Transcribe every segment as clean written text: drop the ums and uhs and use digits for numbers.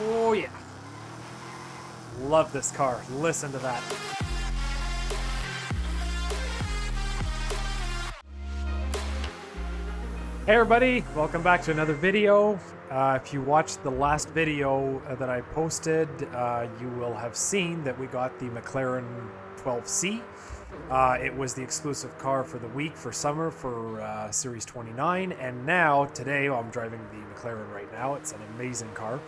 Oh yeah. Love this car. Listen to that. Hey everybody, welcome back to another video. If you watched the last video that I posted, you will have seen that we got the McLaren 12C. It was the exclusive car for the week for summer for Series 29, and now, today, I'm driving the McLaren right now. It's an amazing car.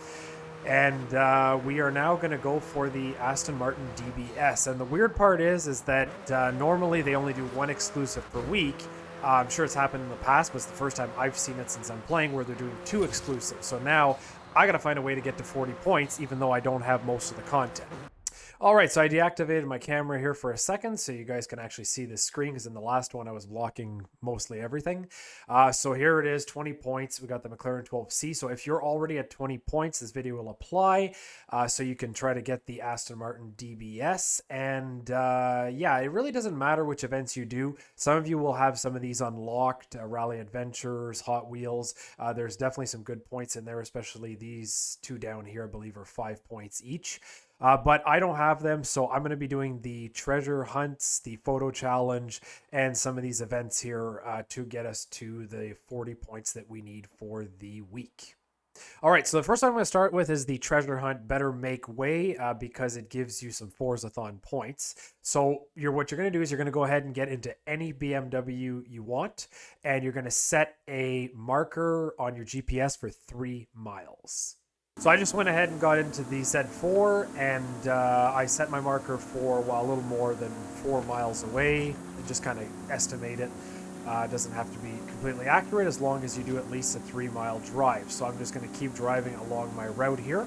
And we are now going to go for the Aston Martin DBS. And the weird part is that normally they only do one exclusive per week. I'm sure it's happened in the past, but it's the first time I've seen it since I'm playing where they're doing two exclusives. So now I got to find a way to get to 40 points, even though I don't have most of the content. All right, so I deactivated my camera here for a second so you guys can actually see the screen, because in the last one I was blocking mostly everything. So here it is, 20 points. We got the McLaren 12C. So if you're already at 20 points, this video will apply. So you can try to get the Aston Martin DBS. And yeah, it really doesn't matter which events you do. Some of you will have some of these unlocked, Rally Adventures, Hot Wheels. There's definitely some good points in there, especially these two down here, I believe are 5 points each. But I don't have them, so I'm going to be doing the treasure hunts, the photo challenge, and some of these events here to get us to the 40 points that we need for the week. All right, so the first one I'm going to start with is the treasure hunt Better Make Way because it gives you some Forzathon points. So what you're going to do is you're going to go ahead and get into any BMW you want, and you're going to set a marker on your GPS for 3 miles. So I just went ahead and got into the Z4, and I set my marker for, well, a little more than 4 miles away. And just kind of estimate it. It doesn't have to be completely accurate as long as you do at least a 3-mile drive. So I'm just going to keep driving along my route here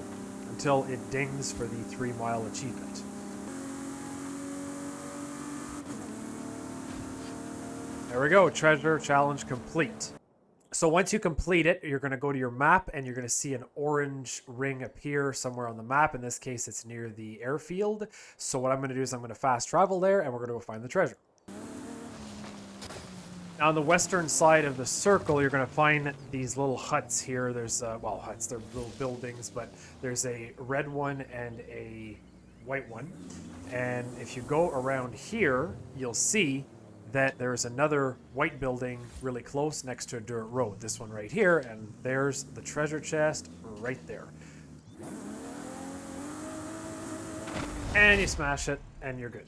until it dings for the 3-mile achievement. There we go, treasure challenge complete. So once you complete it, you're going to go to your map and you're going to see an orange ring appear somewhere on the map. In this case, it's near the airfield. So what I'm going to do is I'm going to fast travel there and we're going to go find the treasure. Now on the western side of the circle, you're going to find these little huts here. There's, well, huts, they're little buildings, but there's a red one and a white one. And if you go around here, you'll see that there's another white building really close next to a dirt road. This one right here, and there's the treasure chest right there. And you smash it, and you're good.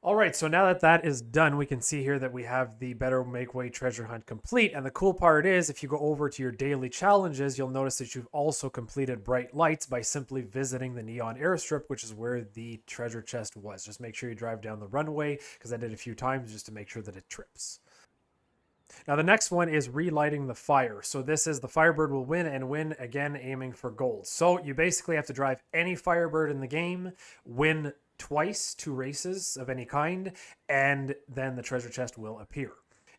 All right, so now that that is done, we can see here that we have the Better Make Way treasure hunt complete. And the cool part is, if you go over to your daily challenges, you'll notice that you've also completed Bright Lights by simply visiting the neon airstrip, which is where the treasure chest was. Just make sure you drive down the runway, because I did it a few times just to make sure that it trips. Now the next one is relighting the fire. So this is the Firebird will win and win again, aiming for gold. So you basically have to drive any Firebird in the game, win twice 2 races of any kind, and then the treasure chest will appear.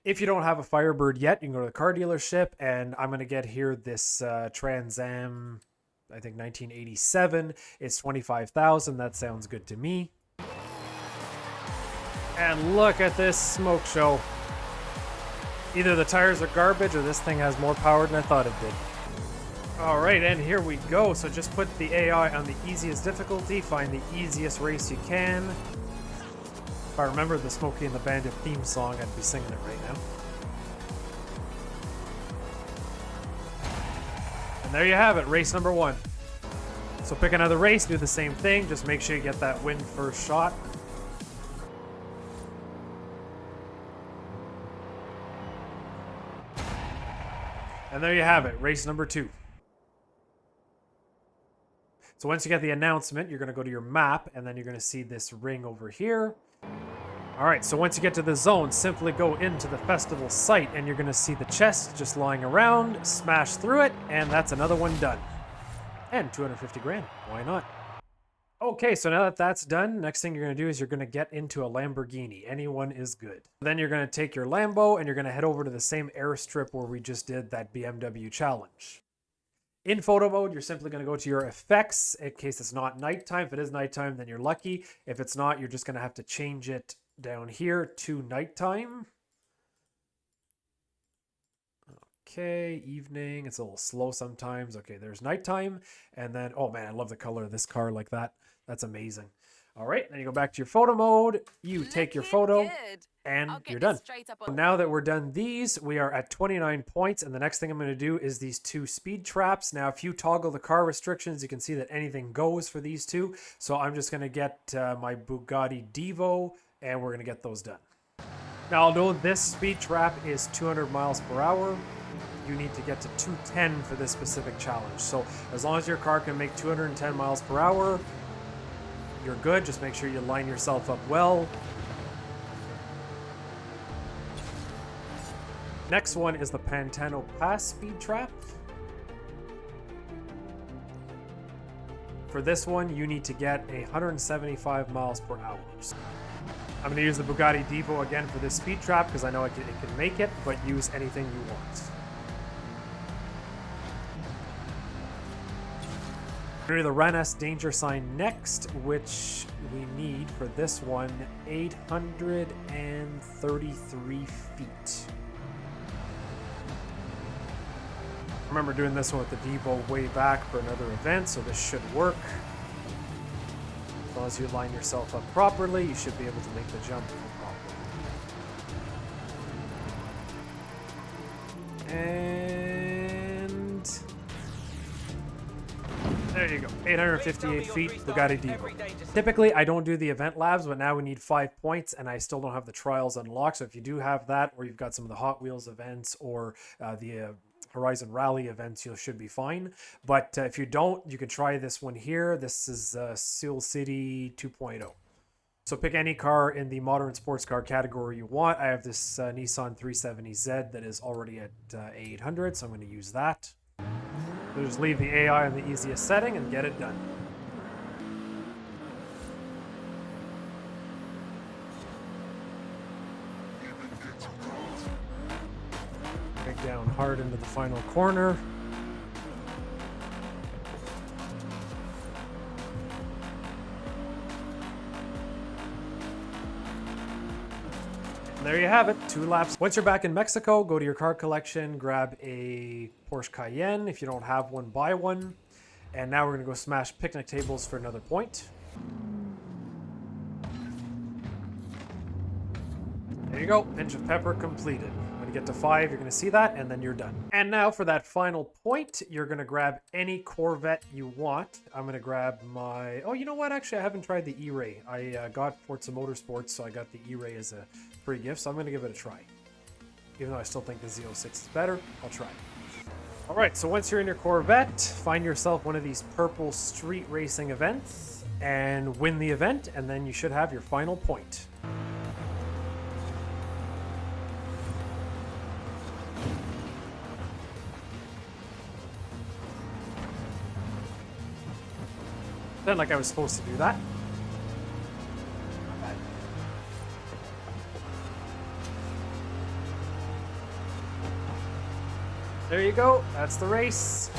If you don't have a Firebird yet, you can go to the car dealership, and I'm going to get here this Trans Am, I think 1987. It's 25,000. That sounds good to me. And look at this smoke show. Either the tires are garbage or this thing has more power than I thought it did. All right, and here we go. So just put the AI on the easiest difficulty, find the easiest race you can. If I remember the Smokey and the Bandit theme song, I'd be singing it right now. And there you have it, race number 1. So pick another race, do the same thing, just make sure you get that win first shot. And there you have it, race number 2. So once you get the announcement, you're going to go to your map, and then you're going to see this ring over here. All right, so once you get to the zone, simply go into the festival site, and you're going to see the chest just lying around, smash through it, and that's another one done. And 250 grand, why not? Okay, so now that that's done, next thing you're going to do is you're going to get into a Lamborghini. Anyone is good. Then you're going to take your Lambo, and you're going to head over to the same airstrip where we just did that BMW challenge. In photo mode, you're simply going to go to your effects in case it's not nighttime. If it is nighttime, then you're lucky. If it's not, you're just going to have to change it down here to nighttime. Okay, evening. It's a little slow sometimes. Okay, there's nighttime. And then, oh man, I love the color of this car like that. That's amazing. All right, then you go back to your photo mode. You take your photo and you're done. Now that we're done these, we are at 29 points. And the next thing I'm going to do is these 2 speed traps. Now, if you toggle the car restrictions, you can see that anything goes for these 2. So I'm just going to get my Bugatti Divo and we're going to get those done. Now, although this speed trap is 200 miles per hour, you need to get to 210 for this specific challenge. So as long as your car can make 210 miles per hour, you're good. Just make sure you line yourself up well. Next one is the Pantano Pass speed trap. For this one, you need to get 175 miles per hour. I'm going to use the Bugatti Divo again for this speed trap because I know it can make it, but use anything you want. We're going to do the Ranas danger sign next, which we need for this one 833 feet. I remember doing this one with the Devo way back for another event, so this should work. As long as you line yourself up properly, you should be able to make the jump properly. And there you go, 858 feet, Bugatti Divo. Typically, I don't do the event labs, but now we need 5 points, and I still don't have the trials unlocked. So if you do have that, or you've got some of the Hot Wheels events, or the Horizon Rally events, you should be fine. But if you don't, you can try this one here. This is Seoul City 2.0. So pick any car in the modern sports car category you want. I have this Nissan 370Z that is already at 800, so I'm going to use that. So just leave the AI on the easiest setting and get it done. Down hard into the final corner. And there you have it, 2 laps. Once you're back in Mexico, go to your car collection, grab a Porsche Cayenne. If you don't have one, buy one. And now we're gonna go smash picnic tables for another point. There you go, pinch of pepper completed. When you get to 5, you're going to see that, and then you're done. And now for that final point, you're going to grab any Corvette you want. I'm going to grab my... Oh, you know what? Actually, I haven't tried the E-Ray. I got Forza Motorsports, so I got the E-Ray as a free gift, so I'm going to give it a try. Even though I still think the Z06 is better, I'll try. All right, so once you're in your Corvette, find yourself one of these purple street racing events and win the event, and then you should have your final point. Then, like I was supposed to do that. There you go. That's the race.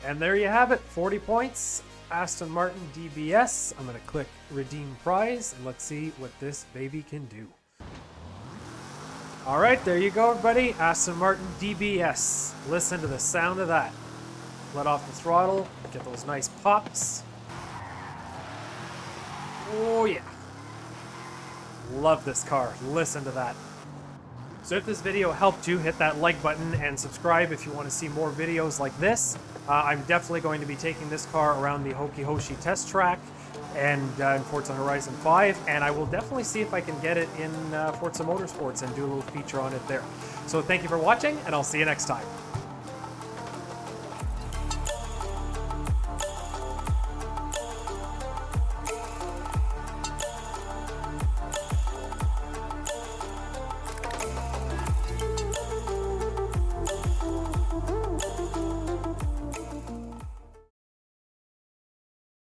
And there you have it. 40 points. Aston Martin DBS. I'm going to click redeem prize and let's see what this baby can do. All right, there you go, everybody. Aston Martin DBS. Listen to the sound of that. Let off the throttle, get those nice pops. Oh yeah. Love this car, listen to that. So if this video helped you, hit that like button and subscribe if you want to see more videos like this. I'm definitely going to be taking this car around the Hoki test track and in Forza Horizon 5, and I will definitely see if I can get it in Forza Motorsports and do a little feature on it there. So thank you for watching, and I'll see you next time.